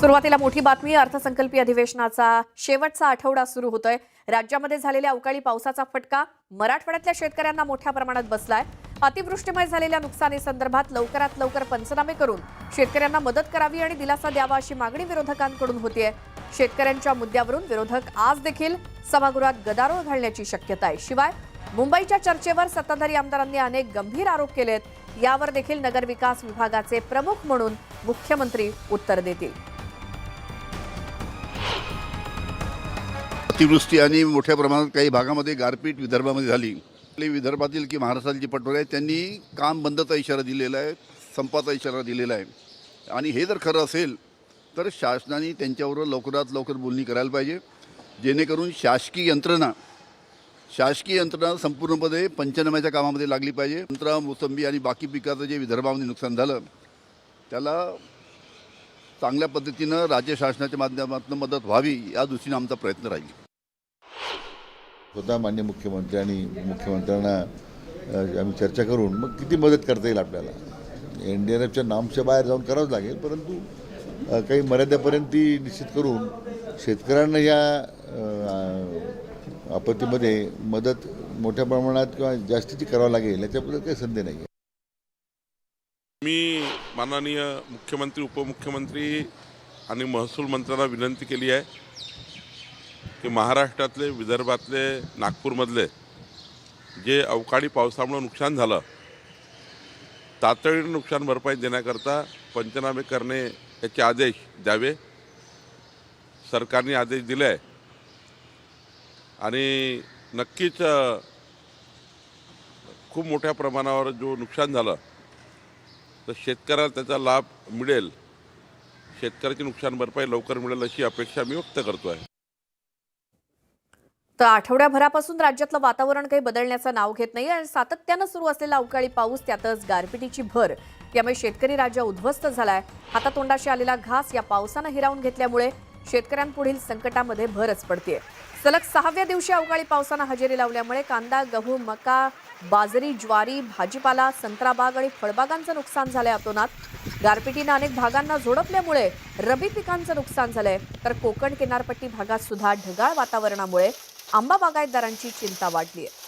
सुरुवातीला मोठी बातमी. अर्थसंकल्पीय अधिवेशनाचा शेवटचा आठवडा सुरू होतोय. राज्यामध्ये झालेल्या अवकाळी पावसाचा फटका मराठवाड्यातल्या शेतकऱ्यांना मोठ्या प्रमाणात बसलाय. अतिवृष्टीमुळे झालेल्या नुकसानीसंदर्भात लवकरात लवकर पंचनामे करून शेतकऱ्यांना मदत करावी आणि दिलासा द्यावा अशी मागणी विरोधकांकडून होतीये. शेतकऱ्यांच्या मुद्द्यावरून विरोधक आज देखील सभागृहात गदारोळ घालण्याची शक्यता आहे. शिवाय मुंबईच्या चर्चेवर सत्ताधारी आमदारांनी अनेक गंभीर आरोप केलेत. यावर देखील नगरविकास विभागाचे प्रमुख म्हणून मुख्यमंत्री उत्तर देतील. अतिवृष्टी आणि मोठ्या प्रमाणात काही भागामध्ये गारपीट विदर्भामध्ये झाली. विदर्भातील की महाराष्ट्रातील जी पटोले आहेत त्यांनी काम बंदचा इशारा दिलेला आहे, संपाचा इशारा दिलेला आहे. आणि हे जर खरं असेल तर शासनाने त्यांच्यावर लवकरात लवकर बोलणी करायला पाहिजे, जेणेकरून शासकीय यंत्रणा संपूर्णपणे पंचनाम्याच्या कामामध्ये लागली पाहिजे. संत्रा, मोसंबी आणि बाकी पिकाचं जे विदर्भामध्ये नुकसान झालं त्याला चांगल्या पद्धतीनं राज्य शासनाच्या माध्यमातून मदत व्हावी या दृष्टीने आमचा प्रयत्न राहील. स्वतः माननीय मुख्यमंत्री आणि मुख्यमंत्र्यांना आम्ही चर्चा करून मग किती मदत करता येईल आपल्याला. NDRFच्या नामच्या बाहेर जाऊन करावंच लागेल, परंतु काही मर्यादेपर्यंत ती निश्चित करून शेतकऱ्यांना या आपत्तीमध्ये मदत मोठ्या प्रमाणात किंवा जास्तीची करावं लागेल याच्याबद्दल काही संदेह नाही. मी माननीय मुख्यमंत्री, उपमुख्यमंत्री आणि महसूल मंत्र्यांना विनंती केली आहे की महाराष्ट्रातले, विदर्भातले, नागपूरमधले जे अवकाळी पावसामुळे नुकसान झालं तातडीने नुकसान भरपाई देण्याकरता पंचनामे करणे याचे आदेश द्यावे. सरकारने आदेश दिले आहे आणि नक्कीच खूप मोठ्या प्रमाणावर जो नुकसान झालं तर शेतकऱ्याला त्याचा लाभ मिळेल, शेतकऱ्याची नुकसान भरपाई लवकर मिळेल अशी अपेक्षा मी व्यक्त करतो आहे. तर आठवड्याभरापासून राज्यातलं वातावरण काही बदलण्याचं नाव घेत नाही आणि सातत्यानं सुरू असलेला अवकाळी पाऊस, त्यातच गारपिटीची भर, यामुळे शेतकरी राज्य उद्ध्वस्त झालाय. हातातोंडाशी आलेला घास या पावसानं हिरावून घेतल्यामुळे शेतकऱ्यांपुढील संकटामध्ये भरच पडतेय. सलग 6व्या दिवशी अवकाळी पावसानं हजेरी लावल्यामुळे कांदा, गहू, मका, बाजरी, ज्वारी, भाजीपाला, संत्राबाग आणि फळबागांचं नुकसान झालंय अतोनात. गारपिटीनं अनेक भागांना झोडपल्यामुळे रबी पिकांचं नुकसान झालंय. तर कोकण किनारपट्टी भागात सुद्धा ढगाळ वातावरणामुळे आंबा बागायतदारांची चिंता वाढली आहे.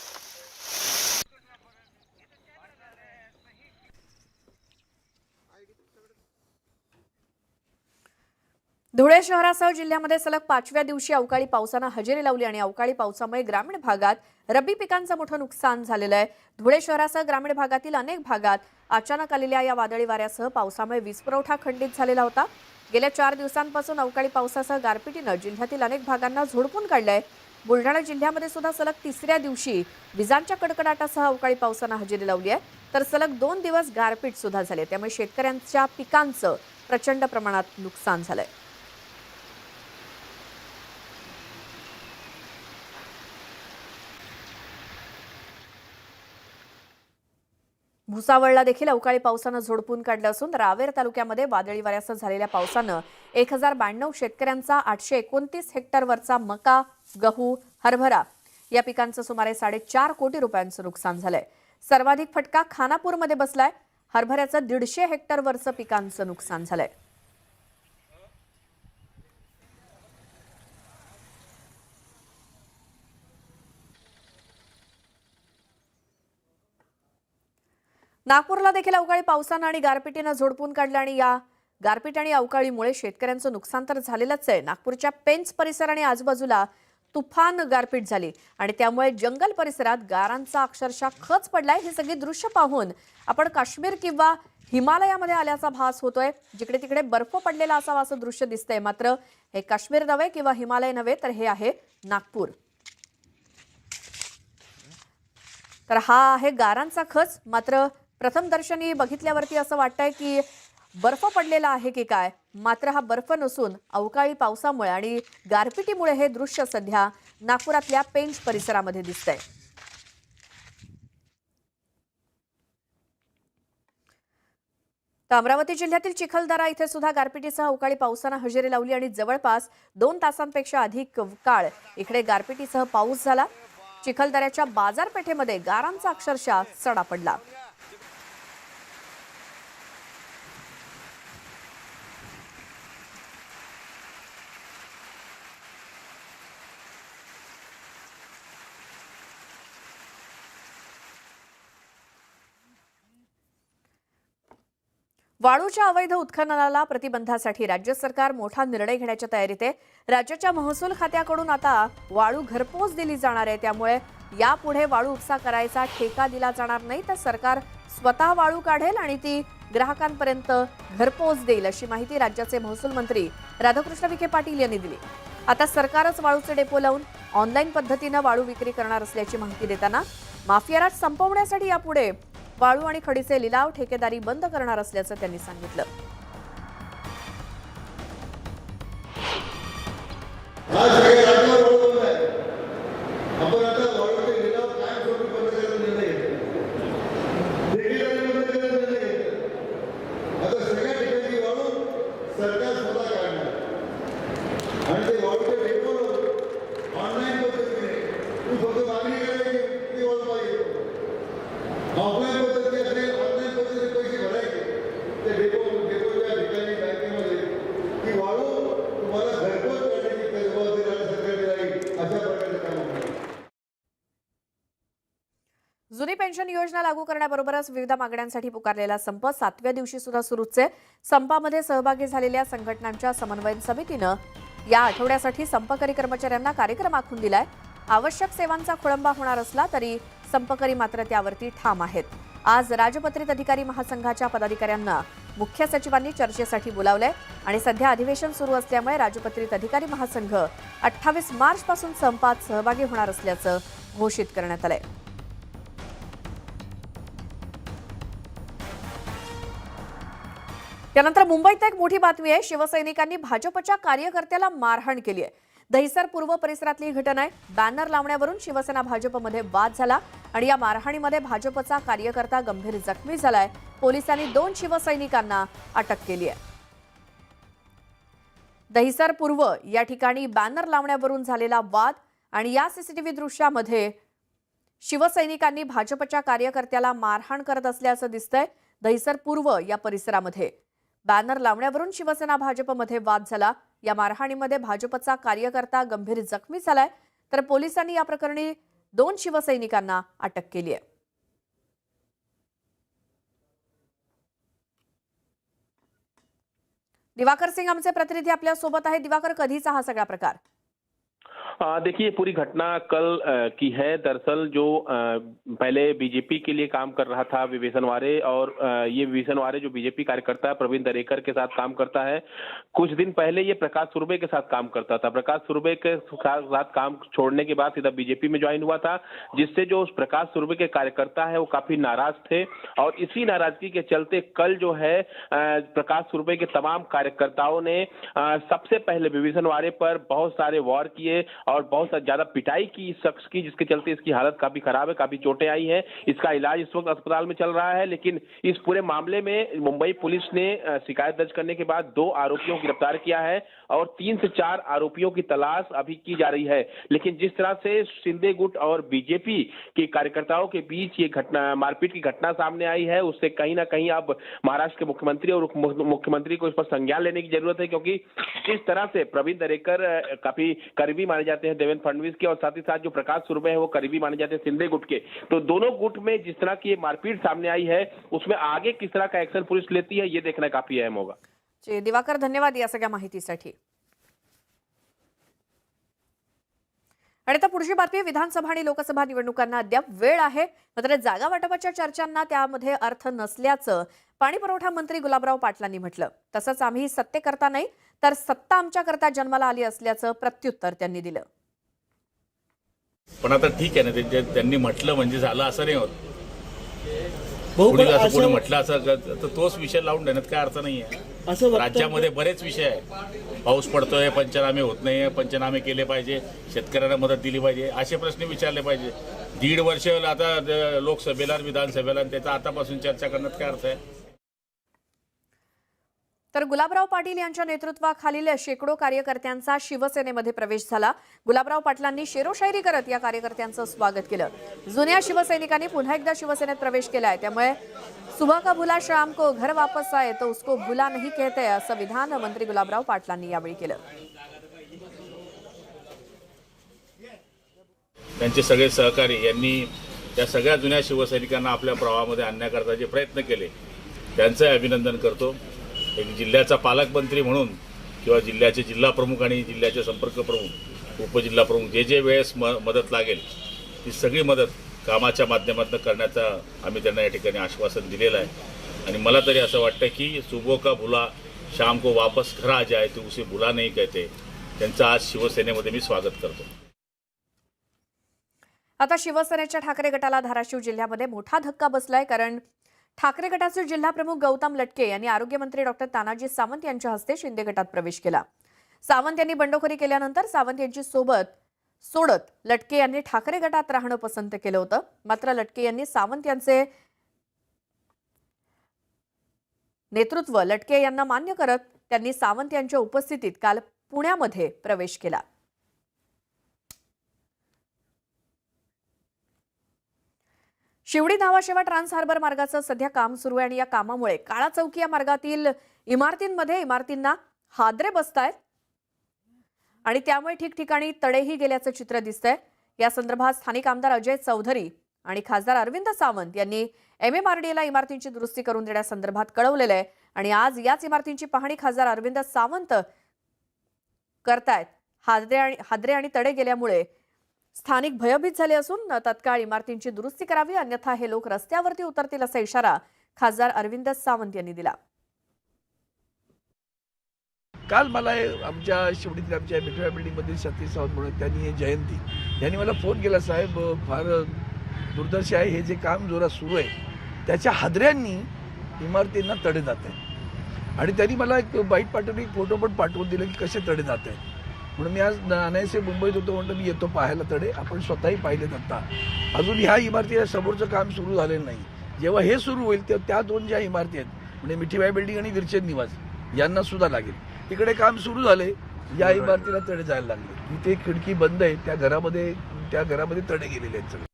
धुळे शहरासह जिल्ह्यामध्ये सलग 5व्या दिवशी अवकाळी पावसानं हजेरी लावली आणि अवकाळी पावसामुळे ग्रामीण भागात रब्बी पिकांचं मोठं नुकसान झालेलं आहे. धुळे शहरासह ग्रामीण भागातील अनेक भागात अचानक आलेल्या या वादळी वाऱ्यासह पावसामुळे वीज पुरवठा खंडित झालेला होता. गेल्या 4 दिवसांपासून अवकाळी पावसासह गारपिटीनं जिल्ह्यातील अनेक भागांना झोडपून काढलंय. बुलढाणा जिल्ह्यामध्ये सुद्धा सलग 3ऱ्या दिवशी विजांच्या कडकडाटासह अवकाळी पावसानं हजेरी लावली आहे. तर सलग 2 दिवस गारपीट सुद्धा झाले, त्यामुळे शेतकऱ्यांच्या पिकांचं प्रचंड प्रमाणात नुकसान झालंय. भुसावळला देखील अवकाळी पावसानं झोडपून काढलं असून रावेर तालुक्यामध्ये वादळी वाऱ्यासह झालेल्या पावसानं 1092 शेतकऱ्यांचा 829 हेक्टरवरचा मका, गहू, हरभरा या पिकांचं सुमारे 4.5 कोटी रुपयांचं नुकसान झालंय. सर्वाधिक फटका खानापूरमध्ये बसलाय. हरभऱ्याचं 150 हेक्टरवरचं पिकांचं नुकसान झालंय. नागपूरला देखील अवकाळी पावसानं आणि गारपिटीनं झोडपून काढलं आणि या गारपीट आणि अवकाळीमुळे शेतकऱ्यांचं नुकसान तर झालेलंच आहे. नागपूरच्या पेंच परिसर आणि आजूबाजूला तुफान गारपीट झाली आणि त्यामुळे जंगल परिसरात गारांचा अक्षरशः खच पडलाय. हे सगळी दृश्य पाहून आपण काश्मीर किंवा हिमालयामध्ये आल्याचा भास होतोय. जिकडे तिकडे बर्फ पडलेला असावा असं दृश्य दिसतंय. मात्र हे काश्मीर नव्हे किंवा हिमालय नव्हे, तर हे आहे नागपूर. तर हा आहे गारांचा खच. मात्र प्रथम दर्शनी बघितल्यावरती असं वाटतंय की बर्फ पडलेला आहे की काय, मात्र हा बर्फ नसून अवकाळी पावसामुळे आणि गारपिटीमुळे हे दृश्य सध्या नागपुरातल्या पेंच परिसरामध्ये दिसतंय. अमरावती जिल्ह्यातील चिखलदरा इथे सुद्धा गारपिटीसह अवकाळी पावसानं हजेरी लावली आणि जवळपास 2 तासांपेक्षा अधिक काळ इकडे गारपिटीसह पाऊस झाला. चिखलदऱ्याच्या बाजारपेठेमध्ये गारांचा अक्षरशः सडा पडला. वाळूच्या अवैध उत्खननाला प्रतिबंधासाठी राज्य सरकार मोठा निर्णय घेण्याच्या तयारीत आहे. राज्याच्या महसूल खात्याकडून आता वाळू घरपोच दिली जाणार आहे. त्यामुळे यापुढे वाळू उपसा करायचा ठेका दिला जाणार नाही, तर सरकार स्वतः वाळू काढेल आणि ती ग्राहकांपर्यंत घरपोच देईल, अशी माहिती राज्याचे महसूल मंत्री राधाकृष्ण विखे पाटील यांनी दिली. आता सरकारच वाळूचे डेपो लावून ऑनलाईन पद्धतीनं वाळू विक्री करणार असल्याची माहिती देताना माफियाराज संपवण्यासाठी यापुढे वाळू आणि खडीचे लिलाव ठेकेदारी बंद करणार असल्याचं त्यांनी सांगितलं. जुनी पेन्शन योजना लागू करण्याबरोबरच विविध मागण्यांसाठी पुकारलेला संप 7व्या दिवशी सुद्धा सुरूच आहे. संपामध्ये सहभागी झालेल्या संघटनांच्या समन्वय समितीनं या आठवड्यासाठी संपकरी कर्मचाऱ्यांना कार्यक्रम आखून दिलाय. आवश्यक सेवांचा खोळंबा होणार असला तरी संपकरी मात्र त्यावरती ठाम आहेत. आज राजपत्रित अधिकारी महासंघाच्या पदाधिकाऱ्यांना मुख्य सचिवांनी चर्चेसाठी बोलावलंय आणि सध्या अधिवेशन सुरू असल्यामुळे राजपत्रित अधिकारी महासंघ 28 मार्च पासून संपात सहभागी होणार असल्याचं घोषित करण्यात आलंय. त्यानंतर मुंबईत एक मोठी बातमी आहे. शिवसैनिकांनी भाजपच्या कार्यकर्त्याला मारहाण केली आहे. दहिसर पूर्व परिसरातली घटना आहे. बॅनर लावण्यावरून शिवसेना भाजपमध्ये वाद झाला आणि या मारहाणीमध्ये भाजपचा कार्यकर्ता गंभीर जखमी झालाय. पोलिसांनी 2 शिवसैनिकांना अटक केली आहे. दहिसर पूर्व या ठिकाणी बॅनर लावण्यावरून झालेला वाद आणि या सीसीटीव्ही दृश्यामध्ये शिवसैनिकांनी भाजपच्या कार्यकर्त्याला मारहाण करत असल्याचं दिसतंय. दहिसर पूर्व या परिसरामध्ये बॅनर लावण्यावरून शिवसेना भाजपमध्ये वाद झाला. या मारहाणीमध्ये भाजपचा कार्यकर्ता गंभीर जखमी झालाय, तर पोलिसांनी या प्रकरणी 2 शिवसैनिकांना अटक केली आहे. दिवाकर सिंग आमचे प्रतिनिधी आपल्या सोबत आहेत. दिवाकर, कधीचा हा सगळा प्रकार? देखिए, पूरी घटना कल की है। दरअसल जो पहले बीजेपी के लिए काम कर रहा था विवेशन वारे, और ये विवेशन वारे जो बीजेपी कार्यकर्ता प्रवीण दरेकर के साथ काम करता है, कुछ दिन पहले ये प्रकाश सुरभे के साथ काम करता था। प्रकाश सुरभे के साथ काम छोड़ने के बाद सीधा बीजेपी में ज्वाइन हुआ था, जिससे जो प्रकाश सुरभे के कार्यकर्ता है वो काफी नाराज थे, और इसी नाराजगी के चलते कल जो है प्रकाश सुरभे के तमाम कार्यकर्ताओं ने सबसे पहले विवेशन वारे पर बहुत सारे वार किए और बहुत ज्यादा पिटाई की इस शख्स की, जिसके चलते इसकी हालत काफी खराब है, काफी चोटें आई हैं। इसका इलाज इस वक्त अस्पताल में चल रहा है। लेकिन इस पूरे मामले में मुंबई पुलिस ने शिकायत दर्ज करने के बाद 2 आरोपियों को गिरफ्तार किया है और 3 से 4 आरोपियों की तलाश अभी की जा रही है। लेकिन जिस तरह से शिंदे गुट और बीजेपी के कार्यकर्ताओं के बीच ये घटना, मारपीट की घटना सामने आई है, उससे कहीं ना कहीं अब महाराष्ट्र के मुख्यमंत्री और उप मुख्यमंत्री को इस पर संज्ञान लेने की जरूरत है, क्योंकि जिस तरह से प्रवीण दरेकर काफी करीबी माने जाते हैं देवेंद्र फडणवीस के, और साथ ही साथ जो प्रकाश सुरभे है वो करीबी माने जाते हैं शिंदे गुट के, तो दोनों गुट में जिस तरह की ये मारपीट सामने आई है, उसमें आगे किस तरह का एक्शन पुलिस लेती है ये देखना काफी अहम होगा. जी, दिवाकर, धन्यवाद या सगळ्या माहितीसाठी. आणि आता पुढची बातमी. विधानसभा आणि लोकसभा निवडणुकांना अद्याप वेळ आहे, मात्र जागा वाटपाच्या चर्चांना त्यामध्ये अर्थ नसल्याचं पाणीपुरवठा मंत्री गुलाबराव पाटलांनी म्हटलं. तसंच आम्ही सत्तेकरता नाही तर सत्ता आमच्याकरता जन्माला आली असल्याचं प्रत्युत्तर त्यांनी दिलं. पण आता ठीक आहे ना, त्यांनी म्हटलं म्हणजे झालं असं नाही होत. कोणी म्हटलं असं तर तोच विषय लावून देण्यात काय अर्थ नाही आहे. राज्यामध्ये बरेच विषय आहे. पाऊस पडतोय, पंचनामे होत नाही, पंचनामे केले पाहिजे, शेतकऱ्यांना मदत दिली पाहिजे, असे प्रश्न विचारले पाहिजे. 1.5 वर्ष आता लोकसभेला विधानसभेला, त्याचा आतापासून चर्चा करण्यात काय अर्थ आहे. तर गुलाबराव पाटील यांच्या नेतृत्वाखालील शेकडो कार्यकर्त्यांचा शिवसेनेमध्ये प्रवेश झाला. गुलाबराव पाटलांनी शेरोशायरी करत या कार्यकर्त्यांचं स्वागत केलं. जुन्या शिवसैनिकांनी पुन्हा एकदा शिवसेनेत प्रवेश केलाय, त्यामुळे सुबह का भुला शाम को घर वापस आए तो उसको भुला नहीं कहते, असं विधान मंत्री गुलाबराव पाटलांनी यावेळी केलं. त्यांचे सगळे सहकारी यांनी त्या सगळ्या जुन्या शिवसैनिकांना आपल्या प्रवाहामध्ये आणण्याकरता जे प्रयत्न केले त्यांचंही अभिनंदन करतो. एक जिल्ह्याचा पालकमंत्री म्हणून किंवा जिल्ह्याचे जिल्हा प्रमुख आणि जिल्ह्याचे संपर्क प्रमुख, उपजिल्हा प्रमुख जे वेळेस मदत लागेल ती सगळी मदत कामाच्या माध्यमातून करण्याचा आम्ही त्यांना या ठिकाणी आश्वासन दिलेलं आहे. आणि मला तरी असं वाटतं की सुबह का भुला शाम को वापस घर आ जाए तो उसे भुला नहीं कहते. त्यांचं आज शिवसेनेमध्ये मी स्वागत करतो. आता शिवसेनेच्या ठाकरे गटाला धाराशिव जिल्ह्यामध्ये मोठा धक्का बसलाय. कारण ठाकरे गटाचे जिल्हा प्रमुख गौतम लटके यांनी आरोग्यमंत्री डॉक्टर तानाजी सावंत यांच्या हस्ते शिंदे गटात प्रवेश केला. सावंत यांनी बंडखोरी केल्यानंतर सावंत यांची सोडत लटके यांनी ठाकरे गटात राहणं पसंत केलं होतं. मात्र लटके यांनी सावंत यांचे नेतृत्व लटके यांना मान्य करत त्यांनी सावंत यांच्या उपस्थितीत काल पुण्यामध्ये प्रवेश केला. शिवडी नावाशेवा ट्रान्स हार्बर मार्गाचं सध्या काम सुरू आहे आणि या कामामुळे काळा चौकी या मार्गातील इमारतींना हादरे बसतायत आणि त्यामुळे ठिकठिकाणी तडेही गेल्याचं चित्र दिसतंय. या संदर्भात स्थानिक आमदार अजय चौधरी आणि खासदार अरविंद सावंत यांनी MMRDAला इमारतींची दुरुस्ती करून देण्यासंदर्भात कळवलेलं आहे आणि आज याच इमारतींची पाहणी खासदार अरविंद सावंत करतायत. हादरे आणि तडे गेल्यामुळे स्थानिक भयभीत झाले असून तत्काळ इमारतींची दुरुस्ती करावी, अन्यथा हे लोक रस्त्यावरती उतरतील असा इशारा खासदार अरविंद सावंत यांनी दिला. काल मला आमच्या शिवडीतील आमच्या मिठवा बिल्डिंगमधील सतीश सावंत म्हणून त्यांनी जयंती यांनी मला फोन केला, साहेब फार दुर्दर्श आहे, हे जे काम जोरात सुरू आहे त्याच्या हादऱ्यांनी इमारतींना तडे जात आहे. आणि त्यांनी मला एक बाईट पाठवली, एक फोटो पण पाठवून दिले की कसे तडे जात आहेत. म्हणून मी आज नानायसे मुंबईत होतो, म्हणतो मी येतो पाहायला तडे. आपण स्वतःही पाहिलेत. आता अजून ह्या इमारतीच्या समोरचं काम सुरू झालेलं नाही. जेव्हा हे सुरू होईल तेव्हा त्या दोन ज्या इमारती आहेत म्हणजे मिठीबाई बिल्डिंग आणि विरचेद निवास यांना सुद्धा लागेल. तिकडे काम सुरू झाले, या इमारतीला तडे जायला लागले. इथे खिडकी बंद आहे, त्या घरामध्ये तडे गेलेले आहेत सगळे.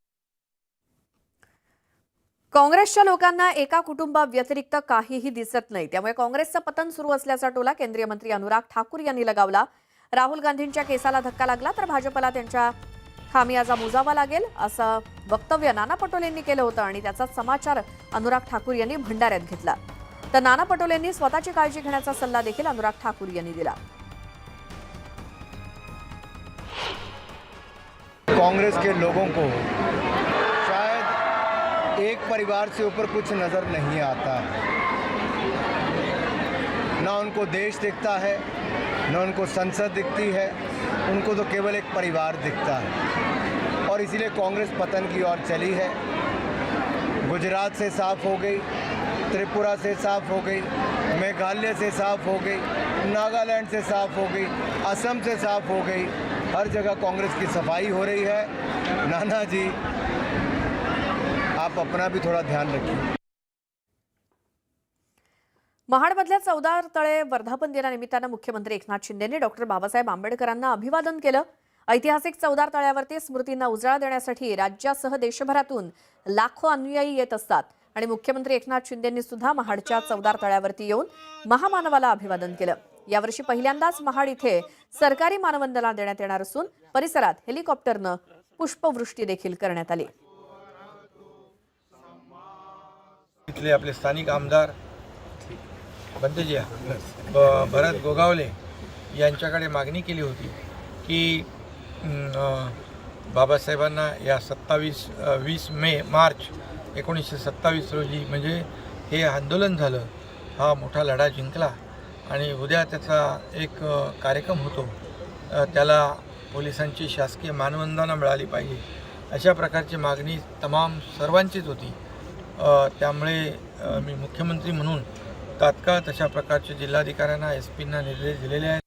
काँग्रेसच्या लोकांना एका कुटुंबाव्यतिरिक्त काहीही दिसत नाही, त्यामुळे काँग्रेसचं पतन सुरू असल्याचा टोला केंद्रीय मंत्री अनुराग ठाकूर यांनी लगावला. राहुल गांधींच्या केसाला धक्का लागला तर भाजपला त्यांच्या खामियाजा मोजावा लागेल असं वक्तव्य नाना पटोलेंनी केलं होतं आणि त्याचा समाचार अनुराग ठाकूर यांनी भंडाऱ्यात घेतला. तर नाना पटोलेंनी स्वतःची काळजी घेण्याचा सल्ला देखील अनुराग ठाकूर यांनी दिला. कांग्रेस के लोगों को शायद एक परिवार से ऊपर कुछ नज़र नहीं आता है. ना उनको देश दिखता है, ना उनको संसद दिखती है, उनको तो केवल एक परिवार दिखता है. और इसीलिए कांग्रेस पतन की ओर चली है. गुजरात से साफ हो गई, त्रिपुरा से साफ हो गई, मेघालय से साफ हो गई, नागालैंड से साफ हो गई, असम से साफ हो गई. हर जगह कांग्रेस की सफाई हो रही है. नाना जी, आप अपना भी थोड़ा ध्यान रखिए. महाडमधल्या चौदार तळे वर्धापन दिनानिमित्तानं मुख्यमंत्री एकनाथ शिंदेंनी डॉक्टर बाबासाहेब आंबेडकरांना अभिवादन केलं. ऐतिहासिक चौदार तळ्यावरती स्मृतींना उजाळा देण्यासाठी राज्यासह देशभरातून लाखो अनुयायी येत असतात आणि मुख्यमंत्री एकनाथ शिंदेंनी सुद्धा महाडच्या चौदार तळ्यावरती येऊन महामानवाला अभिवादन केलं. यावर्षी पहिल्यांदाच महाड इथे सरकारी मानवंदना देण्यात येणार असून परिसरात हेलिकॉप्टरनं पुष्पवृष्टी देखील करण्यात आली. इथले आपले स्थानिक आमदार बंतेजी भरत गोगावले यांच्याकडे मागणी केली होती की बाबासाहेबांना या 20 मार्च 1927 रोजी म्हणजे हे आंदोलन झालं, हा मोठा लढा जिंकला आणि उद्या त्याचा एक कार्यक्रम होतो, त्याला पोलिसांची शासकीय मानवंदना मिळाली पाहिजे अशा प्रकारची मागणी तमाम सर्वांचीच होती. त्यामुळे मी मुख्यमंत्री म्हणून तात्काळ तशा प्रकारचे जिल्हाधिकाऱ्यांना SP-ना निर्देश दिलेले आहेत.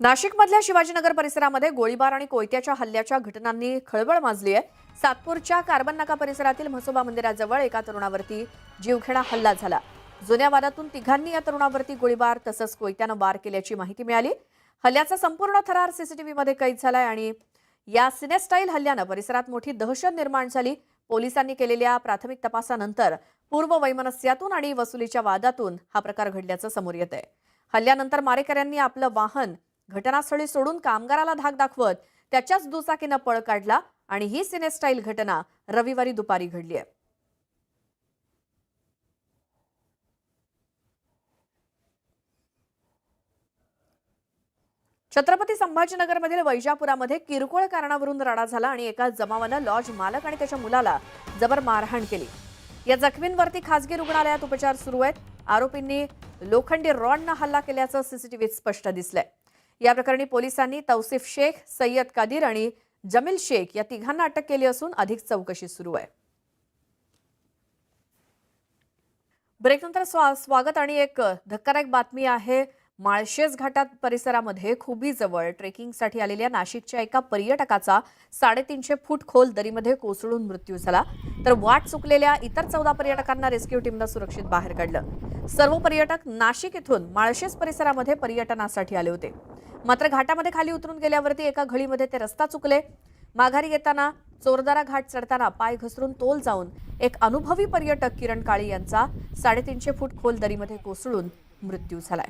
नाशिकमधल्या शिवाजीनगर परिसरामध्ये गोळीबार आणि कोयत्याच्या हल्ल्याच्या घटनांनी खळबळ माजली आहे. सातपूरच्या कार्बन नाका परिसरातील म्हसोबा मंदिराजवळ एका तरुणावरती जीवघेणा हल्ला झाला. जुन्या वादातून तिघांनी या तरुणावरती गोळीबार तसंच कोयत्यानं वार केल्याची माहिती मिळाली. हल्ल्याचा संपूर्ण थरार CCTVमध्ये कैद झालाय आणि या सिनेस्टाईल हल्ल्यानं परिसरात मोठी दहशत निर्माण झाली. पोलिसांनी केलेल्या प्राथमिक तपासानंतर पूर्व वैमनस्यातून आणि वसुलीच्या वादातून हा प्रकार घडल्याचं समोर येत आहे. हल्ल्यानंतर मारेकऱ्यांनी आपलं वाहन घटनास्थळी सोडून कामगाराला धाक दाखवत त्याच्याच दुचाकीनं पळ काढला आणि ही सिनेस्टाईल घटना रविवारी दुपारी घडली आहे. छत्रपती संभाजीनगरमधील वैजापुरामध्ये किरकोळ कारणावरून राडा झाला आणि एका जमावानं लॉज मालक आणि त्याच्या मुलाला जबर मारहाण केली. या जखमींवरती खासगी रुग्णालयात उपचार सुरू आहेत. आरोपींनी लोखंडी रॉडनं हल्ला केल्याचं सीसीटीव्हीत स्पष्ट दिसलंय. या प्रकरणी पोलिसांनी तौसिफ शेख, सय्यद कादीर आणि जमील शेख या तिघांना अटक केली असून अधिक चौकशी सुरू आहे. ब्रेकनंतर स्वागत आणि एक धक्कादायक बातमी आहे. माळशेज घाटात परिसरामध्ये खुबीजवळ ट्रेकिंगसाठी आलेल्या नाशिकच्या एका पर्यटकाचा 350 फूट खोल दरीमध्ये कोसळून मृत्यू झाला. तर वाट चुकलेल्या इतर 14 पर्यटकांना रेस्क्यू टीमनं सुरक्षित बाहेर काढलं. सर्व पर्यटक नाशिक इथून माळशेज परिसरामध्ये पर्यटनासाठी आले होते. मात्र घाटामध्ये खाली उतरून गेल्यावरती एका घळीमध्ये ते रस्ता चुकले. माघारी येताना चोरदारा घाट चढताना पाय घसरून तोल जाऊन एक अनुभवी पर्यटक किरण काळे यांचा 350 फूट खोल दरीमध्ये कोसळून मृत्यू झालाय.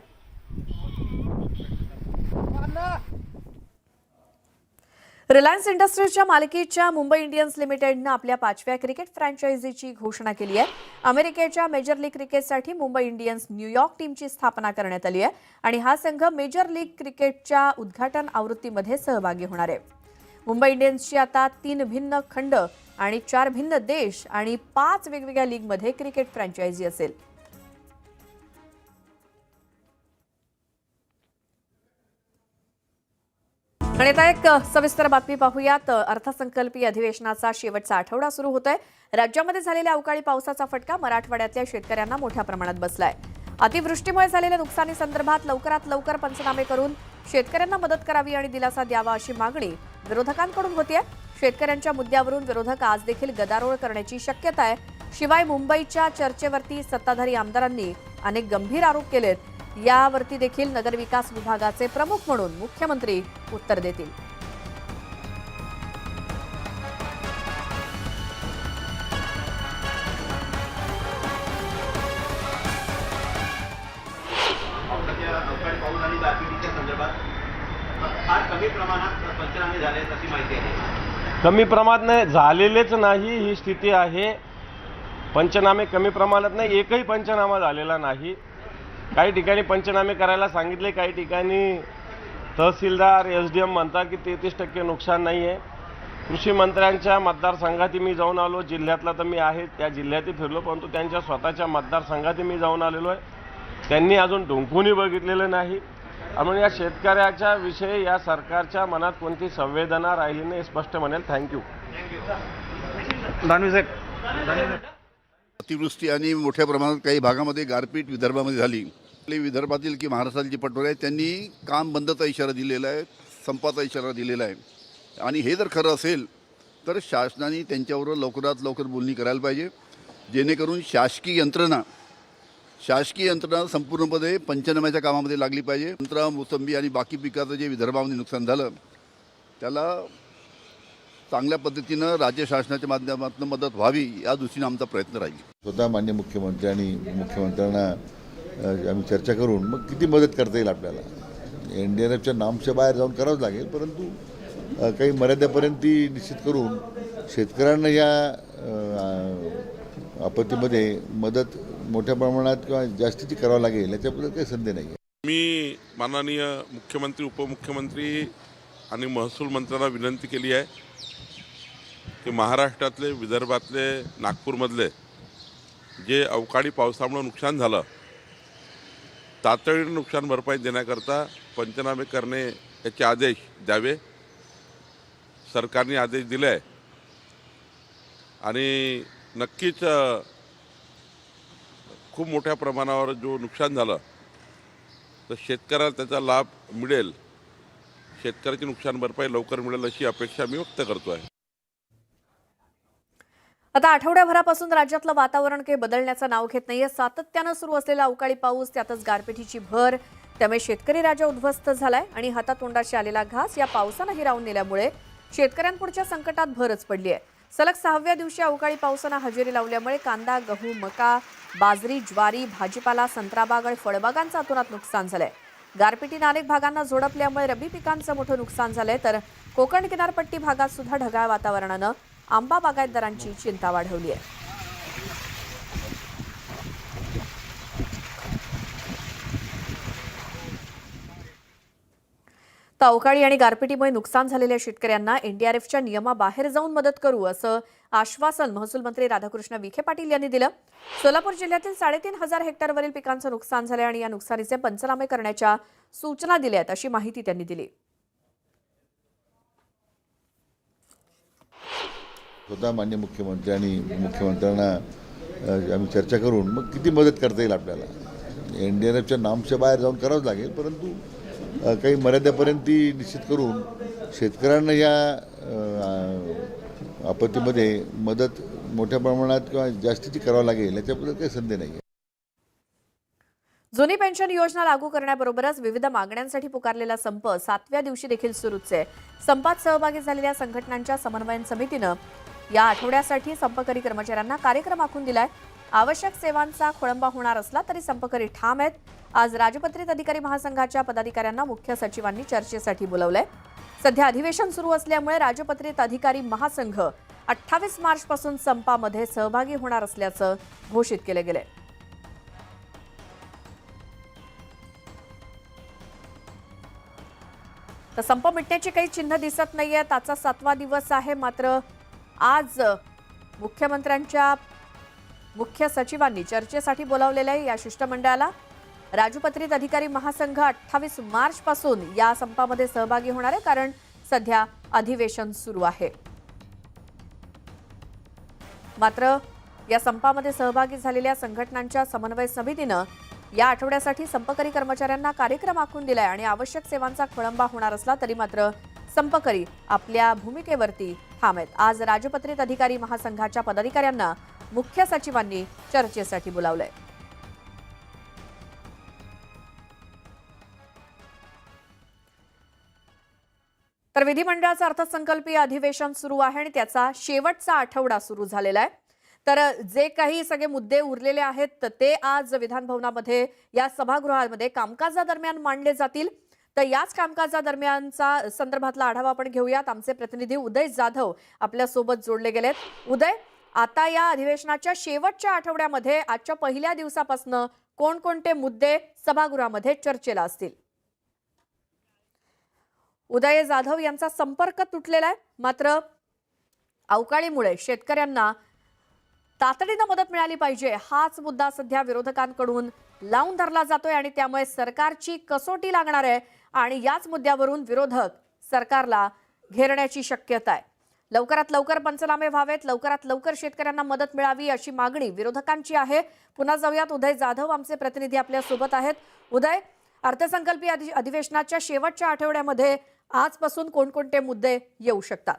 रिलायन्स इंडस्ट्रीजच्या मालकीच्या मुंबई इंडियन्स लिमिटेडनं आपल्या 5व्या क्रिकेट फ्रँचायझीची घोषणा केली आहे. अमेरिकेच्या मेजर लीग क्रिकेटसाठी मुंबई इंडियन्स न्यूयॉर्क टीमची स्थापना करण्यात आली आहे आणि हा संघ मेजर लीग क्रिकेटच्या उद्घाटन आवृत्तीमध्ये सहभागी होणार आहे. मुंबई इंडियन्सची आता 3 भिन्न खंड आणि 4 भिन्न देश आणि 5 वेगवेगळ्या लीगमध्ये क्रिकेट फ्रँचायझी असेल. आणि आता एक सविस्तर बातमी पाहूयात. अर्थसंकल्पीय अधिवेशनाचा शेवटचा आठवडा सुरू होतोय. राज्यामध्ये झालेल्या अवकाळी पावसाचा फटका मराठवाड्यातल्या शेतकऱ्यांना मोठ्या प्रमाणात बसलाय. अतिवृष्टीमुळे झालेल्या नुकसानीसंदर्भात लवकरात लवकर पंचनामे करून शेतकऱ्यांना मदत करावी आणि दिलासा द्यावा अशी मागणी विरोधकांकडून होतीये. शेतकऱ्यांच्या मुद्द्यावरून विरोधक आज देखील गदारोळ करण्याची शक्यता आहे. शिवाय मुंबईच्या चर्चेवरती सत्ताधारी आमदारांनी अनेक गंभीर आरोप केलेत. यावरती देखील नगरविकास विभागाचे प्रमुख म्हणून मुख्यमंत्री उत्तर देतील. कमी प्रमाणात झालेलेच नाही ही स्थिती आहे. पंचनामे कमी प्रमाणात नाही, एकही पंचनामा झालेला नाही. काही ठिकाणी पंचनामे करायला सांगितले, काही ठिकाणी तहसीलदार SDM म्हणतात की 33% नुकसान नाही आहे. कृषी मंत्र्यांच्या मतदारसंघातही मी जाऊन आलो. जिल्ह्यातला तर मी आहे, त्या जिल्ह्यातही फिरलो, परंतु त्यांच्या स्वतःच्या मतदारसंघातही मी जाऊन आलेलो आहे. त्यांनी अजून ढुंकूनही बघितलेलं नाही. म्हणून या शेतकऱ्याच्या विषयी या सरकारच्या मनात कोणती संवेदना राहिली नाही, स्पष्ट म्हणेल. थँक्यू. अतिवृष्टी आणि मोठ्या प्रमाणात काही भागामध्ये गारपीट विदर्भामध्ये झाली. विदर्भातील की महाराष्ट्रातील जी पटोले आहेत त्यांनी काम बंदचा इशारा दिलेला आहे, संपाचा इशारा दिलेला आहे. आणि हे जर खरं असेल तर शासनाने त्यांच्यावर लवकरात लवकर बोलणी करायला पाहिजे, जेणेकरून शासकीय यंत्रणा संपूर्णपणे पंचनाम्याच्या कामामध्ये लागली पाहिजे. संत्रा, मोसंबी आणि बाकी पिकाचं जे विदर्भामध्ये नुकसान झालं त्याला चांगल्या पद्धतीनं राज्य शासनाच्या माध्यमातून मदत व्हावी या दृष्टीने आमचा प्रयत्न राहील. स्वतः मान्य मुख्यमंत्री आणि मुख्यमंत्र्यांना आम्ही चर्चा करून मग किती मदत करता येईल आपल्याला. NDRFच्या नामच्या बाहेर जाऊन करावंच लागेल, परंतु काही मर्यादेपर्यंत ती निश्चित करून शेतकऱ्यांना या आपत्तीमध्ये मदत मोठ्या प्रमाणात किंवा जास्तीची करावं लागेल याच्याबद्दल काही संदेह नाही. मी माननीय मुख्यमंत्री, उपमुख्यमंत्री आणि महसूल मंत्र्यांना विनंती केली आहे की महाराष्ट्रातले, विदर्भातले, नागपूरमधले जे अवकाळी पावसामुळे नुकसान झालं तातडीने नुकसान भरपाई देण्याकरता पंचनामे करणे याचे आदेश द्यावे. सरकारने आदेश दिले आहे आणि नक्कीच खूप मोठ्या प्रमाणावर जो नुकसान झालं तर शेतकऱ्याला त्याचा लाभ मिळेल. शेतकऱ्याची नुकसान भरपाई लवकर मिळेल अशी अपेक्षा मी व्यक्त करतो आहे. आता आठवड्याभरापासून राज्यातलं वातावरण काही बदलण्याचं नाव घेत नाहीये. सातत्यानं सुरू असलेला अवकाळी पाऊस, त्यातच गारपिटीची भर, त्यामुळे शेतकरी राजा उद्ध्वस्त झालाय आणि हातातोंडाशी आलेला घास या पावसानं हिरावून नेल्यामुळे शेतकऱ्यांपुढच्या संकटात भरच पडली आहे. सलग 6व्या दिवशी अवकाळी पावसानं हजेरी लावल्यामुळे कांदा, गहू, मका, बाजरी, ज्वारी, भाजीपाला, संत्राबाग आणि फळबागांचं अतोनात नुकसान झालंय. गारपिटीनं अनेक भागांना झोडपल्यामुळे रब्बी पिकांचं मोठं नुकसान झालंय. तर कोकण किनारपट्टी भागात सुद्धा ढगाळ वातावरणानं आंबा बागायतदारांची चिंता वाढवली आहे. तर अवकाळी आणि गारपिटीमुळे नुकसान झालेल्या शेतकऱ्यांना एनडीआरएफच्या नियमाबाहेर जाऊन मदत करू असं आश्वासन महसूल मंत्री राधाकृष्ण विखे पाटील यांनी दिलं. सोलापूर जिल्ह्यातील 3,500 हेक्टरवरील पिकांचं नुकसान झालं आणि या नुकसानीचे पंचनामे करण्याच्या सूचना दिल्या आहेत अशी माहिती त्यांनी दिली. स्वतः माननीय मुख्यमंत्री आणि मुख्यमंत्र्यांना आम्ही चर्चा करून मग किती मदत करता येईल आपल्याला. एनडीआरएफच्या नामच्या बाहेर जाऊन करावंच लागेल, परंतु काही मर्यादेपर्यंत ती निश्चित करून शेतकऱ्यांना या आपत्तीमध्ये मदत मोठ्या प्रमाणात किंवा जास्तीची करावं लागेल याच्याबद्दल काही संदेह नाही. जुनी पेन्शन योजना लागू करण्याबरोबरच विविध मागण्यांसाठी पुकारलेला संप 7व्या दिवशी देखील सुरूच आहे. संपात सहभागी झालेल्या संघटनांच्या समन्वयन समितीनं या आठवड्यासाठी संपकरी कर्मचाऱ्यांना कार्यक्रम आखून दिलाय. आवश्यक सेवांचा खोळंबा होणार असला तरी संपकरी ठाम आहेत. आज राजपत्रित अधिकारी महासंघाच्या पदाधिकाऱ्यांना मुख्य सचिवांनी चर्चेसाठी बोलावलंय. सध्या अधिवेशन सुरू असल्यामुळे राजपत्रित अधिकारी महासंघ 28 मार्चपासून संपामध्ये सहभागी होणार असल्याचं घोषित केलं गेलंय. तर संप मिटण्याची काही चिन्ह दिसत नाहीये. त्याचा 7वा दिवस आहे. मात्र आज मुख्यमंत्र्यांच्या मुख्य सचिवांनी चर्चेसाठी बोलावलेलं आहे. या शिष्टमंडळाला राजपत्रित अधिकारी महासंघ 28 मार्चपासून या संपामध्ये सहभागी होणार आहे, कारण सध्या अधिवेशन सुरू आहे. मात्र या संपामध्ये सहभागी झालेल्या संघटनांच्या समन्वय समितीनं या आठवड्यासाठी संपकरी कर्मचाऱ्यांना कार्यक्रम आखून दिलाय आणि आवश्यक सेवांचा खोळंबा होणार असला तरी मात्र संपकरी आपल्या भूमिकेवरती ठाम आहेत. आज राजपत्रित अधिकारी महासंघाच्या पदाधिकाऱ्यांना मुख्य सचिवांनी चर्चेसाठी बोलावलंय. तर विधिमंडळाचं अर्थसंकल्पीय अधिवेशन सुरू आहे आणि त्याचा शेवटचा आठवडा सुरू झालेला आहे. तर जे काही सगळे मुद्दे उरलेले आहेत ते आज विधानभवनामध्ये या सभागृहामध्ये कामकाजादरम्यान मांडले जातील. तर याच कामकाजादरम्यानचा संदर्भातला आढावा आपण घेऊयात. आमचे प्रतिनिधी उदय जाधव आपल्या सोबत जोडले गेलेत. उदय, आता या अधिवेशनाच्या शेवटच्या आठवड्यामध्ये आजच्या पहिल्या दिवसापासून कोणकोणते मुद्दे सभागृहामध्ये चर्चेला असतील? उदय जाधव यांचा संपर्क तुटलेला आहे. मात्र अवकाळीमुळे शेतकऱ्यांना तातडीनं मदत मिळाली पाहिजे हाच मुद्दा सध्या विरोधकांकडून लावून धरला जातोय आणि त्यामुळे सरकारची कसोटी लागणार आहे आणि याच मुद्द्यावरून विरोधक सरकारला घेरण्याची शक्यता आहे. लवकरात लवकर पंचनामे व्हावेत, लवकरात लवकर शेतकऱ्यांना मदत मिळावी अशी मागणी विरोधकांची आहे. पुन्हा जाऊयात, उदय जाधव आमचे प्रतिनिधी आपल्या सोबत आहेत. उदय, अर्थसंकल्पीय अधिवेशनाच्या शेवटच्या आठवड्यामध्ये आजपासून कोणकोणते मुद्दे येऊ शकतात?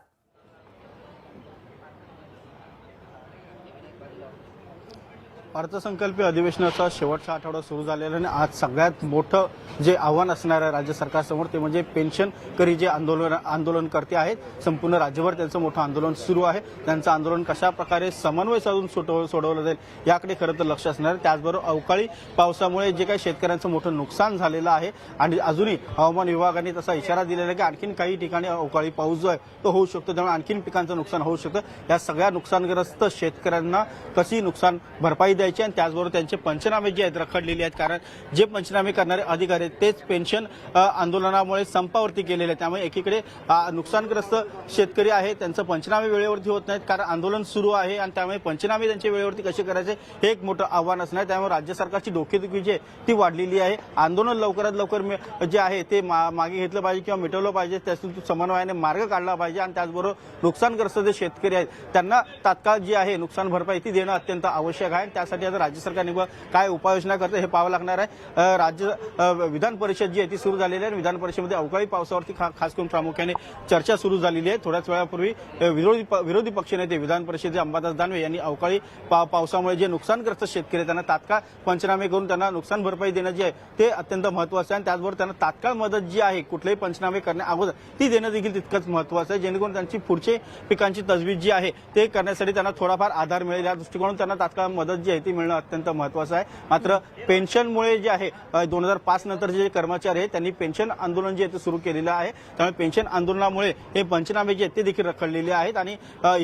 अर्थसंकल्पीय अधिवेशनाचा शेवटचा आठवडा सुरू झालेला आणि आज सगळ्यात मोठं जे आव्हान असणार आहे राज्य सरकारसमोर ते म्हणजे पेन्शनकरी जे आंदोलनकर्ते आहेत. संपूर्ण राज्यभर त्यांचं मोठं आंदोलन सुरू आहे. त्यांचं आंदोलन कशा प्रकारे समन्वय साधून सोडवलं जाईल याकडे खरं तर लक्ष असणार आहे. त्याचबरोबर अवकाळी पावसामुळे जे काही शेतकऱ्यांचं मोठं नुकसान झालेलं आहे आणि अजूनही हवामान विभागाने तसा इशारा दिलेला आहे की आणखीन काही ठिकाणी अवकाळी पाऊस जो आहे तो होऊ शकतो, त्यामुळे आणखीन पिकांचं नुकसान होऊ शकतं. या सगळ्या नुकसानग्रस्त शेतकऱ्यांना कशी नुकसान भरपाई द्यायची आणि त्याचबरोबर त्यांचे पंचनामे जे आहेत रखडलेले आहेत, कारण जे पंचनामे करणारे अधिकारी आहेत तेच पेन्शन आंदोलनामुळे संपावरती गेलेले आहेत. त्यामुळे एकीकडे नुकसानग्रस्त शेतकरी आहे त्यांचं पंचनामे वेळेवरती होत नाहीत, कारण आंदोलन सुरू आहे आणि त्यामुळे पंचनामे त्यांच्या वेळेवरती कसे करायचे हे एक मोठं आव्हान असणार. त्यामुळे राज्य सरकारची डोकेदुखी जी आहे ती वाढलेली आहे. आंदोलन लवकरात लवकर जे आहे ते मागे घेतलं पाहिजे किंवा मिटवलं पाहिजे, त्यातून समन्वयाने मार्ग काढला पाहिजे आणि त्याचबरोबर नुकसानग्रस्त जे शेतकरी आहेत त्यांना तात्काळ जी आहे नुकसान भरपाई ती देणं अत्यंत आवश्यक आहे. त्यासाठी आता राज्य सरकार काय उपाययोजना करते हे पाहावं लागणार आहे. राज्य विधान परिषद जी आहे ती सुरू झालेली आहे. विधान परिषदेमध्ये अवकाळी पावसावरती खास करून प्रामुख्याने चर्चा सुरू झालेली आहे. थोड्याच वेळापूर्वी विरोधी पक्षनेते विधान परिषदेचे अंबादास दानवे यांनी अवकाळी पावसामुळे जे नुकसानग्रस्त शेतकरी त्यांना तात्काळ पंचनामे करून त्यांना नुकसान भरपाई देणं जे आहे ते अत्यंत महत्त्वाचं आहे आणि त्याचबरोबर त्यांना तात्काळ मदत जी आहे कुठलेही पंचनामे करण्या अगोदर ती देणं देखील तितकंच महत्त्वाचं आहे, जेणेकरून त्यांची पुढचे पिकांची तजवीज जी आहे ते करण्यासाठी त्यांना थोडाफार आधार मिळेल. या दृष्टिकोनातून त्यांना तात्काळ मदत जी आहे ती मिळणं अत्यंत महत्त्वाचं आहे. मात्र पेन्शनमुळे जे आहे 2005 नंतर जे कर्मचारी आहेत त्यांनी पेन्शन आंदोलन जे आहे ते सुरू केलेलं आहे. त्यामुळे पेन्शन आंदोलनामुळे हे पंचनामे जे आहेत ते देखील रखडलेले आहेत आणि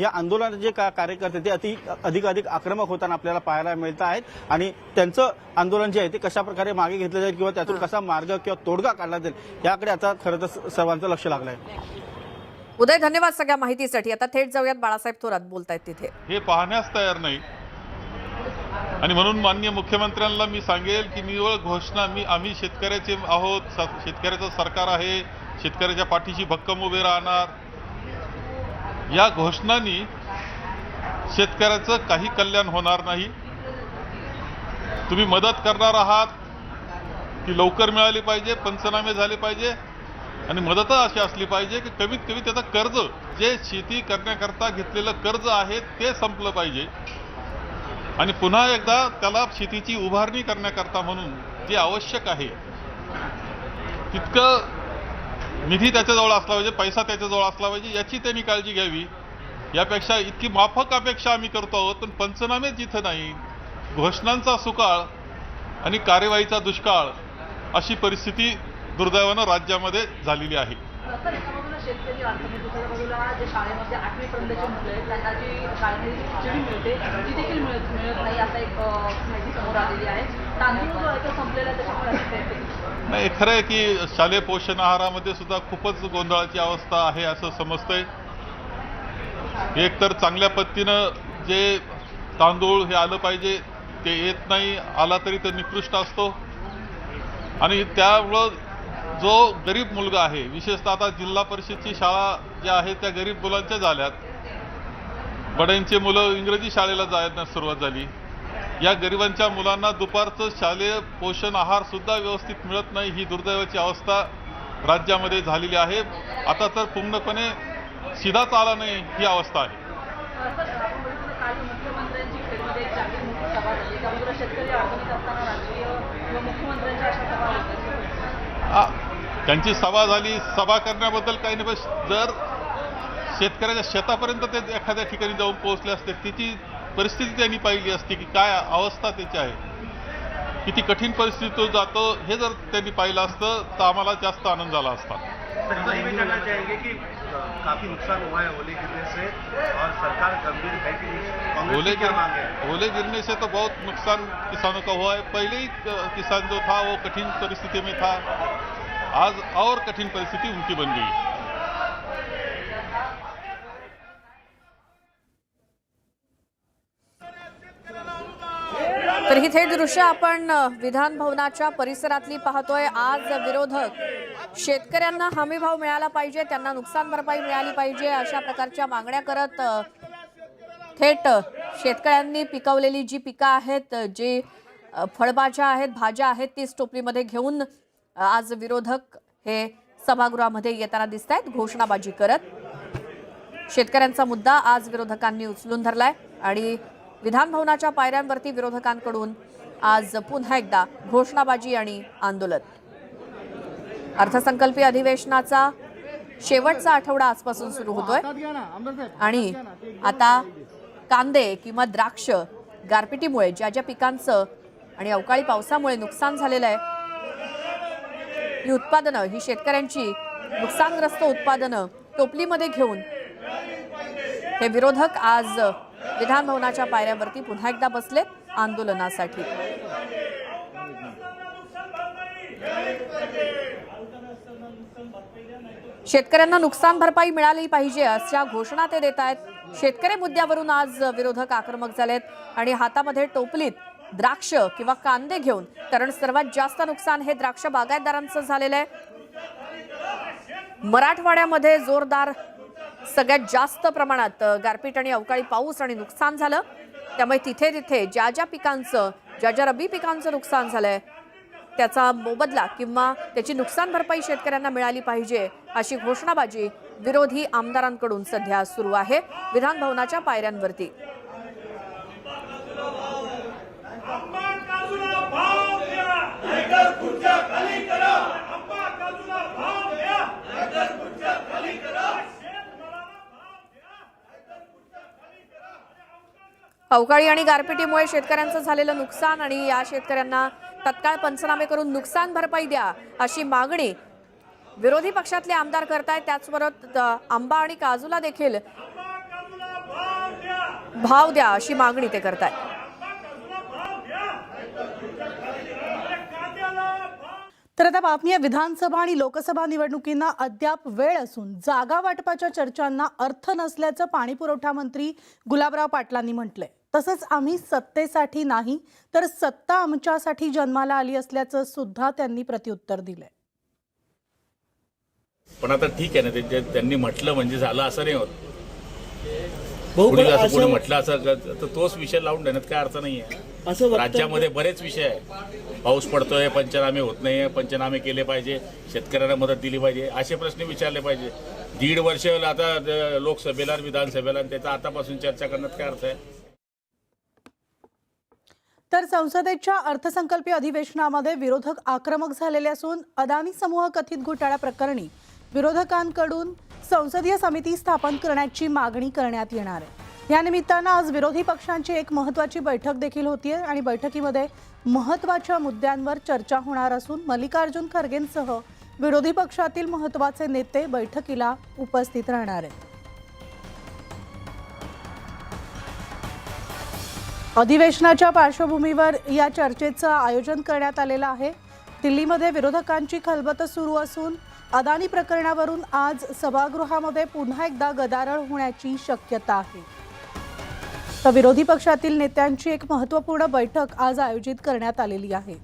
या आंदोलनाचे जे कार्यकर्ते ते अधिक आक्रमक होताना आपल्याला पाहायला मिळत आहेत आणि त्यांचं आंदोलन जे आहे ते कशा प्रकारे मागे घेतलं जाईल किंवा त्यातून कसा मार्ग किंवा तोडगा काढला जाईल याकडे आता खरं तर सर्वांचं लक्ष लागलं आहे. उदय, धन्यवाद सगळ्या माहितीसाठी. आता थेट जाऊयात बाळासाहेब थोरात बोलतायत तिथे. हे पाहण्यास तयार नाही आणि म्हणून माननीय मुख्यमंत्र्यांना मी सांगेल की निव्वळ घोषणा आम्ही शेतकऱ्याचे आहोत, शेतकऱ्याचं सरकार आहे, शेतकऱ्याच्या पाठीशी भक्कम उभे राहणार. या घोषणांनी शेतकऱ्याचं काही कल्याण होणार नाही. तुम्ही मदत करणार आहात ती लवकर मिळाली पाहिजे, पंचनामे झाले पाहिजे आणि मदत अशी असली पाहिजे की कमीत कमी त्याचं कर्ज जे शेती करण्याकरता घेतलेलं कर्ज आहे ते संपलं पाहिजे आणि पुन्हा एकदा त्याला शेतीची उभारणी करण्याकरता म्हणून जे आवश्यक आहे तितकं निधी त्याच्याजवळ असला पाहिजे, पैसा त्याच्याजवळ असला पाहिजे याची त्यांनी काळजी घ्यावी. यापेक्षा इतकी माफक अपेक्षा आम्ही करतो आहोत पण पंचनामे जिथं नाही, घोषणांचा सुकाळ आणि कार्यवाहीचा दुष्काळ अशी परिस्थिती दुर्दैवानं राज्यामध्ये झालेली आहे. शेतकरी अर्थमंत्र्यांच्या बाजूला जे शाळेमध्ये 8वी पर्यंतचे मुलं आहेत त्यांना जी शाळेमध्ये खिचडी मिळते ती देखील मिळत नाही असा एक माहिती समोर आलेली आहे. तांदूळ जो आहे तो संपलेला त्याच्यामुळे नाही, खरं आहे की शालेय पोषण आहारामध्ये सुद्धा खूपच गोंधळाची अवस्था आहे असं समजतंय. एक तर चांगल्या पद्धतीनं जे तांदूळ हे आलं पाहिजे ते येत नाही, आला तरी तो निकृष्ट असतो आणि त्यामुळं जो गरीब मुलगा आहे, विशेषतः आता जिल्हा परिषदची शाळा ज्या आहेत त्या गरीब मुलांच्या झाल्यात, बड्यांचे मुलं इंग्रजी शाळेला जायला सुरुवात झाली. या गरिबांच्या मुलांना दुपारचं शालेय पोषण आहार सुद्धा व्यवस्थित मिळत नाही, ही दुर्दैवाची अवस्था राज्यामध्ये झालेली आहे. आता तर पूर्णपणे शिदाच आला नाही ही अवस्था आहे. मुख्यमंत्र्यांची खेळमध्ये जाहीर मोठी सभा झाली त्यामुळे शेतकरी अडचणीत असताना राजकीय व मुख्यमंत्र्यांच्या अशा सभा होत्या. त्यांची सभा झाली, सभा करण्याबद्दल काही नाही, पण जर शेतकऱ्याच्या शेतापर्यंत ते एखाद्या ठिकाणी जाऊन पोहोचले असते तिची परिस्थिती त्यांनी पाहिली असती की काय अवस्था त्याची आहे, किती कठीण परिस्थितीतून जातो हे जर त्यांनी पाहिलं असतं तर आम्हाला जास्त आनंद झाला असता. काफी नुकसान हुआ है ओले गिरने से और सरकार गंभीर है कि नहीं? ओले गिरने से तो बहुत नुकसान किसानों का हुआ है. पहले ही किसान जो था वो कठिन परिस्थिति में था, आज और कठिन परिस्थिति उनकी बन गई. तर ही थेट दृश्य आपण विधान भवनाच्या परिसरातली पाहतोय. आज विरोधक शेतकऱ्यांना हमी भाव मिळाला पाहिजे, त्यांना नुकसान भरपाई मिळाली पाहिजे अशा प्रकारच्या मागण्या करत थेट शेतकऱ्यांनी पिकवलेली जी पिकं आहेत, जी फळभाज्या आहेत, भाज्या आहेत, ती टोपलीमध्ये घेऊन आज विरोधक हे सभागृहामध्ये येताना दिसत आहेत घोषणाबाजी करत. शेतकऱ्यांचा मुद्दा आज विरोधकांनी उचलून धरलाय आणि विधान भवनाच्या पायऱ्यांवरती विरोधकांकडून आज पुन्हा एकदा घोषणाबाजी आणि आंदोलन. अर्थसंकल्पीय अधिवेशनाचा शेवटचा आठवडा आजपासून सुरू होतोय आणि आता कांदे किंवा द्राक्ष गारपिटीमुळे ज्या ज्या पिकांचं आणि अवकाळी पावसामुळे नुकसान झालेलं आहे, ही उत्पादनं, ही शेतकऱ्यांची नुकसानग्रस्त उत्पादनं टोपलीमध्ये घेऊन हे विरोधक आज विधान भवनाच्या पायऱ्यावरती पुन्हा एकदा बसलेत आंदोलनासाठी. शेतकऱ्यांना नुकसान भरपाई मिळाली पाहिजे अशा घोषणा ते देत आहेत. शेतकरी मुद्द्यावरून आज विरोधक आक्रमक झालेत आणि हातामध्ये टोपलीत द्राक्ष किंवा कांदे घेऊन, कारण सर्वात जास्त नुकसान हे द्राक्ष बागायतदारांचं झालेलं आहे. मराठवाड्यामध्ये जोरदार सगळ्यात जास्त प्रमाणात गारपीट आणि अवकाळी पाऊस आणि नुकसान झालं. त्यामुळे तिथे तिथे ज्या ज्या पिकांचं, ज्या ज्या रब्बी पिकांचं नुकसान झालंय त्याचा मोबदला किंवा त्याची नुकसान भरपाई शेतकऱ्यांना मिळाली पाहिजे अशी घोषणाबाजी विरोधी आमदारांकडून सध्या सुरू आहे विधान भवनाच्या पायऱ्यांवरती. अवकाळी आणि गारपिटीमुळे शेतकऱ्यांचं झालेलं नुकसान आणि या शेतकऱ्यांना तत्काळ पंचनामे करून नुकसान भरपाई द्या अशी मागणी विरोधी पक्षातले आमदार करतायत. त्याचबरोबर आंबा आणि काजूला देखील भाव द्या अशी मागणी ते करतायत. तर आता बातमी आहे, विधानसभा आणि लोकसभा निवडणुकींना अद्याप वेळ असून जागा वाटपाच्या चर्चांना अर्थ नसल्याचं पाणीपुरवठा मंत्री गुलाबराव पाटलांनी म्हटलंय. तसंच आम्ही सत्तेसाठी नाही तर सत्ता आमच्यासाठी जन्माला आली असल्याचं सुद्धा त्यांनी प्रत्युत्तर दिलंय. पण आता ठीक आहे ना, ते त्यांनी म्हटलं म्हणजे झालं असं नाही होत. कोणी असं कोणी म्हटलं असं तर तोच विषय लावून देण्यात काय अर्थ नाही आहे. राज्यामध्ये बरेच विषय आहे. पाऊस पडतोय, पंचनामे होत नाही, पंचनामे केले पाहिजे, शेतकऱ्यांना मदत दिली पाहिजे, असे प्रश्न विचारले पाहिजे. 1.5 वर्ष आता लोकसभेला विधानसभेला त्याचा आतापासून चर्चा करण्यात काय अर्थ आहे. तर संसदेच्या अर्थसंकल्पीय अधिवेशनामध्ये विरोधक आक्रमक झालेले असून अदानी समूह कथित घोटाळा प्रकरणी विरोधकांकडून संसदीय समिती स्थापन करण्याची मागणी करण्यात येणार आहे. या निमित्तानं आज विरोधी पक्षांची एक महत्त्वाची बैठक देखील होतीये आणि बैठकीमध्ये महत्त्वाच्या मुद्द्यांवर चर्चा होणार असून मल्लिकार्जुन खरगेंसह विरोधी पक्षातील महत्त्वाचे नेते बैठकीला उपस्थित राहणार आहेत. अधिवेशनाच्या पार्श्वभूमीवर या चर्चेचं आयोजन करण्यात आलेलं आहे. दिल्लीमध्ये विरोधकांची खलबत सुरू असून अदानी प्रकरणावरून आज सभागृहामध्ये पुन्हा एकदा गदारोळ होण्याची शक्यता आहे. तर विरोधी पक्षातील नेत्यांची एक महत्त्वपूर्ण बैठक आज आयोजित करण्यात आलेली आहे.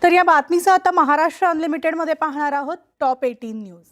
तर या बातमीचा आता महाराष्ट्र अनलिमिटेडमध्ये पाहणार आहोत टॉप 18 न्यूज.